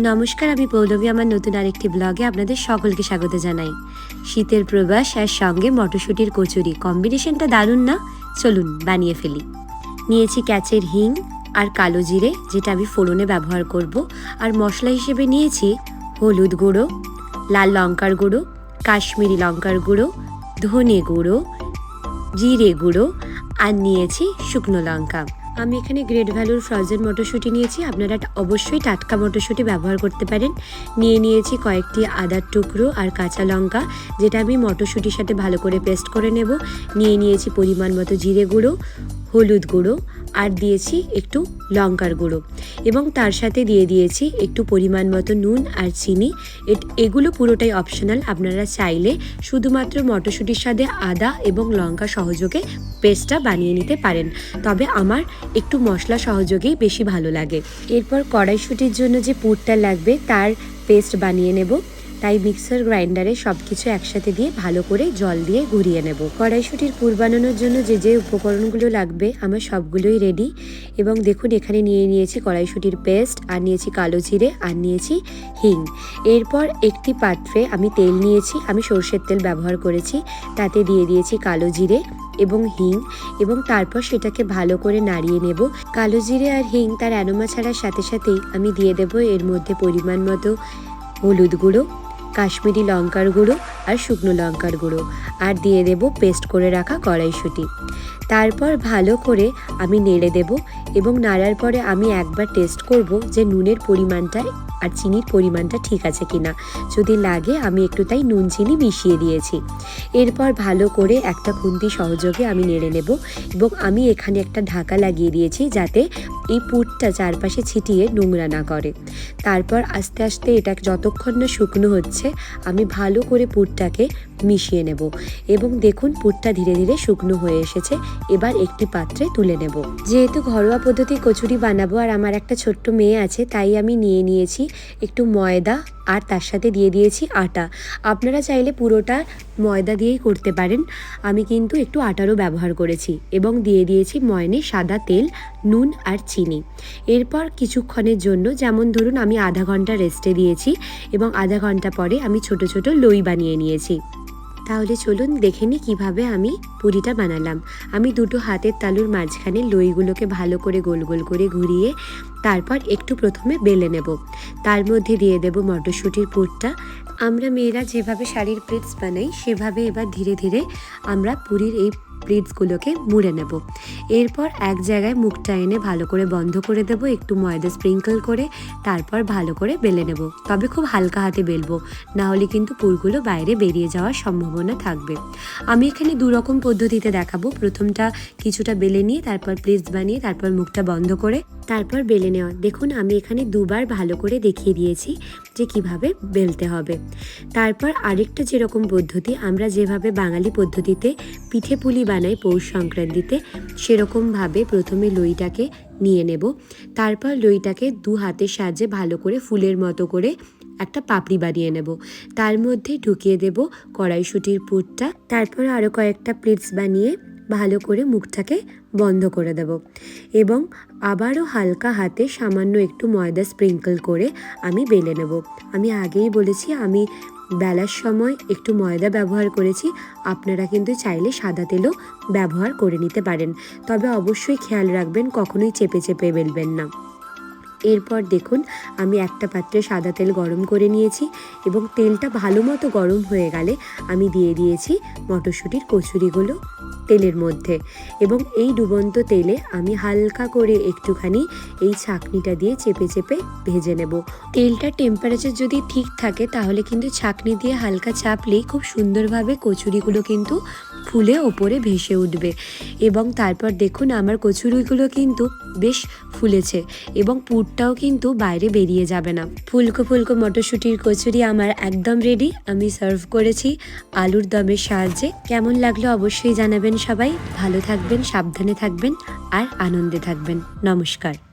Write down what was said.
নমস্কার, আমি পৌলমী। আমার নতুন আরেকটি ব্লগে আপনাদের সকলকে স্বাগত জানাই। শীতের প্রবাস আর সঙ্গে মটরশুঁটির কচুরি, কম্বিনেশনটা দারুণ না? চলুন বানিয়ে ফেলি। নিয়েছি ক্যাচের হিং আর কালো জিরে, যেটা আমি ফোড়নে ব্যবহার করব। আর মশলা হিসেবে নিয়েছি হলুদ গুঁড়ো, লাল লঙ্কার গুঁড়ো, কাশ্মীরি লঙ্কার গুঁড়ো, ধনে গুঁড়ো, জিরে গুঁড়ো আর নিয়েছি শুকনো লঙ্কা। আমি এখানে গ্রেট ভ্যালুর ফ্রোজেন মটরশুঁটি নিয়েছি, আপনারা অবশ্যই টাটকা মটরশুঁটি ব্যবহার করতে পারেন। নিয়েছি কয়েকটি আদার টুকরো আর কাঁচা লঙ্কা, যেটা আমি মটরশুঁটির সাথে ভালো করে পেস্ট করে নেব। নিয়েছি পরিমাণ মতো জিরে গুঁড়ো, হলুদ গুঁড়ো আর দিয়েছি একটু লঙ্কার গুঁড়ো, এবং তার সাথে দিয়েছি একটু পরিমাণ মতো নুন আর চিনি। এগুলো পুরোটাই অপশনাল, আপনারা চাইলে শুধুমাত্র মটরশুঁটির সাথে আদা এবং লঙ্কা সহযোগে পেস্টটা বানিয়ে নিতে পারেন, তবে আমার একটু মশলা সহযোগেই বেশি ভালো লাগে। এরপর কড়াইশুঁটির জন্য যে পুরটা লাগবে তার পেস্ট বানিয়ে নেব, তাই মিক্সার গ্রাইন্ডারে সব কিছু একসাথে দিয়ে ভালো করে জল দিয়ে ঘুরিয়ে নেব। কড়াইশুঁটির পুর বানানোর জন্য যে উপকরণগুলো লাগবে আমার সবগুলোই রেডি। এবং দেখুন, এখানে নিয়েছি কড়াইশুঁটির পেস্ট, আর নিয়েছি কালো জিরে, আর নিয়েছি হিং। এরপর একটি পাত্রে আমি তেল নিয়েছি, আমি সরষের তেল ব্যবহার করেছি। তাতে দিয়েছি কালো জিরে এবং হিং, এবং তারপর সেটাকে ভালো করে নাড়িয়ে নেব। কালো জিরে আর হিং তার অ্যারোমা ছাড়ার সাথে সাথেই আমি দিয়ে দেব এর মধ্যে পরিমাণ মতো হলুদ গুঁড়ো, কাশ্মীরি লঙ্কার গুঁড়ো আর শুকনো লঙ্কার গুঁড়ো, আর দিয়ে দেব পেস্ট করে রাখা কড়াইশুঁটি। তারপর ভালো করে আমি নেড়ে দেব, এবং নাড়ার পরে আমি একবার টেস্ট করব যে নুনের পরিমাণটা আর চিনির পরিমাণটা ঠিক আছে কিনা। যদি লাগে আমি একটু তাই নুন চিনি মিশিয়ে দিয়েছি। এরপর ভালো করে একটা খুন্তি সহযোগে আমি নেড়ে নেব, এবং আমি এখানে একটা ঢাকা লাগিয়ে দিয়েছি যাতে এই পুরটা চারপাশে ছিটিয়ে নোংরা না করে। তারপর আস্তে আস্তে এটা যতক্ষণ না শুকনো হচ্ছে আমি ভালো করে পুরটাকে মিশিয়ে নেব, এবং দেখুন পুরটা ধীরে ধীরে শুকনো হয়ে এসেছে। এবার একটি পাত্রে তুলে নেব। যেহেতু ঘরোয়া পদ্ধতি কচুরি বানাবো আর আমার একটা ছোট্ট মেয়ে আছে, তাই আমি নিয়েছি একটু ময়দা, আর তার সাথে দিয়েছি আটা। আপনারা চাইলে পুরোটা ময়দা দিয়েই করতে পারেন, আমি কিন্তু একটু আটারও ব্যবহার করেছি। এবং দিয়েছি ময়নে সাদা তেল, নুন আর চিনি। এরপর কিছুক্ষণের জন্য, যেমন ধরুন আমি আধা ঘন্টা রেস্টে দিয়েছি, এবং আধা ঘন্টা পরে আমি ছোট ছোট লই বানিয়ে নিয়েছি। তাহলে চলুন দেখে নিই কীভাবে আমি পুরিটা বানালাম। আমি দুটো হাতের তালুর মাঝখানে লইগুলোকে ভালো করে গোল গোল করে ঘুরিয়ে তারপর একটু প্রথমে বেলে নেব। তার মধ্যে দিয়ে দেব মটরশুঁটির পুরটা। আমরা মেয়েরা যেভাবে শাড়ির প্লেটস বানাই সেভাবে এবার ধীরে ধীরে আমরা পুরীর এই প্লেটসগুলোকে মুড়ে নেব। এরপর এক জায়গায় মুখটা এনে ভালো করে বন্ধ করে দেব, একটু ময়দা স্প্রিঙ্কল করে, তারপর ভালো করে বেলে নেব। তবে খুব হালকা হাতে বেলবো, না হলে কিন্তু পুরগুলো বাইরে বেরিয়ে যাওয়ার সম্ভাবনা থাকবে। আমি এখানে দুরকম পদ্ধতিতে দেখাবো। প্রথমটা কিছুটা বেলে নিয়ে তারপর প্লেটস বানিয়ে তারপর মুখটা বন্ধ করে তারপর বেলে নেওয়া। দেখুন আমি এখানে দুবার ভালো করে দেখিয়ে দিয়েছি যে কিভাবে বেলতে হবে। তারপর আরেকটা যেরকম পদ্ধতি, আমরা যেভাবে বাঙালি পদ্ধতিতে পিঠে পুলি বানাই পৌষ সংক্রান্তিতে, সেরকমভাবে প্রথমে লইটাকে নিয়ে নেব। তারপর লইটাকে দু হাতের সাহায্যে ভালো করে ফুলের মতো করে একটা পাপড়ি বানিয়ে নেব। তার মধ্যে ঢুকিয়ে দেব কড়াইশুঁটির পুরটা। তারপর আরও কয়েকটা প্লেটস বানিয়ে ভালো করে মুখটাকে বন্ধ করে দেব, এবং আবারও হালকা হাতে সামান্য একটু ময়দা স্প্রিঙ্কল করে আমি বেলে নেব। আমি আগেই বলেছি আমি বেলার সময় একটু ময়দা ব্যবহার করেছি, আপনারা কিন্তু চাইলে সাদা তেলও ব্যবহার করে নিতে পারেন, তবে অবশ্যই খেয়াল রাখবেন কখনোই চেপে চেপে বেলবেন না। এরপর দেখুন আমি একটা পাত্রে সাদা তেল গরম করে নিয়েছি, এবং তেলটা ভালো মতো গরম হয়ে গেলে আমি দিয়েছি মটরশুঁটির কচুরিগুলো তেলের মধ্যে, এবং এই ডুবন্ত তেলে আমি হালকা করে একটুখানি এই ছাঁকনিটা দিয়ে চেপে চেপে ভেজে নেব। তেলটার টেম্পারেচার যদি ঠিক থাকে তাহলে কিন্তু ছাঁকনি দিয়ে হালকা চাপলেই খুব সুন্দরভাবে কচুরিগুলো কিন্তু ফুলে ওপরে ভেসে উঠবে। এবং তারপর দেখুন আমার কচুরিগুলো কিন্তু বেশ ফুলেছে, এবং পুরটাও কিন্তু বাইরে বেরিয়ে যাবে না। ফুলকো ফুলকো মটরশুঁটির কচুরি আমার একদম রেডি। আমি সার্ভ করেছি আলুর দমের সাহায্যে। কেমন লাগলো অবশ্যই জানাবেন সবাই। ভালো থাকবেন, সাবধানে থাকবেন আর আনন্দে থাকবেন। নমস্কার।